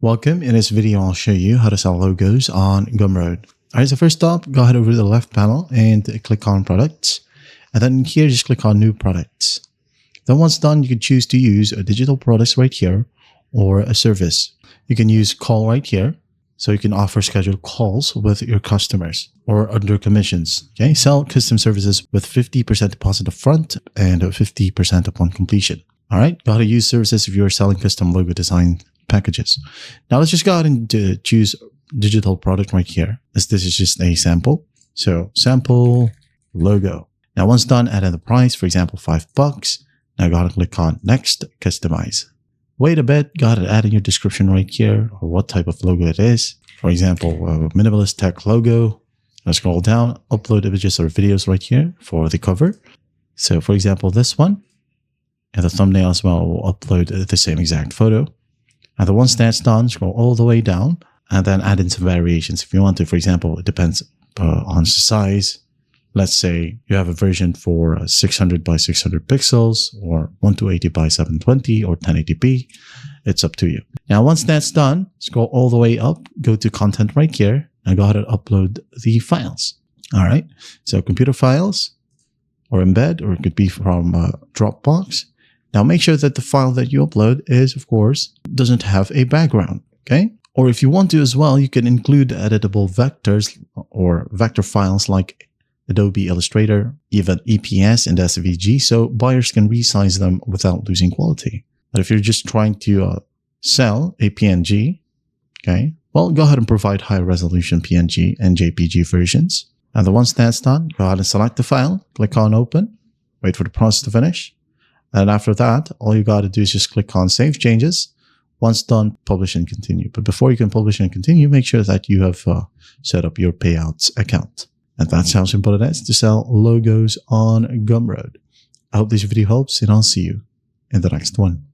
Welcome. In this video, I'll show you how to sell logos on Gumroad. Alright, so first up, go ahead over to the left panel and click on products. And then here, just click on new products. Then once done, you can choose to use a digital products right here or a service. You can use call right here. So you can offer scheduled calls with your customers or under commissions. Okay, sell custom services with 50% deposit up front and 50% upon completion. All right, go ahead and use services if you're selling custom logo design packages. Now let's just go ahead and choose digital product right here, as this is just a sample. So sample logo. Now once done, add in the price, for example, $5. Now go ahead and click on next, customize. Wait a bit, go ahead and add in your description right here or what type of logo it is. For example, minimalist tech logo. Now scroll down, upload images or videos right here for the cover. So for example, this one. And the thumbnail as well will upload the same exact photo. And once that's done, scroll all the way down and then add in some variations if you want to. For example, it depends on the size. Let's say you have a version for 600 by 600 pixels or 1280 by 720 or 1080p. It's up to you. Now, once that's done, scroll all the way up, go to content right here and go ahead and upload the files. All right. So computer files or embed, or it could be from Dropbox. Now make sure that the file that you upload is, of course, doesn't have a background, okay? Or if you want to as well, you can include editable vectors or vector files like Adobe Illustrator, even EPS and SVG, so buyers can resize them without losing quality. But if you're just trying to sell a PNG, okay, well, go ahead and provide high resolution PNG and JPG versions. And then once that's done, go ahead and select the file, click on open, wait for the process to finish. And after that, all you got to do is just click on Save Changes. Once done, publish and continue. But before you can publish and continue, make sure that you have set up your payouts account. And that's how simple it is to sell logos on Gumroad. I hope this video helps, and I'll see you in the next one.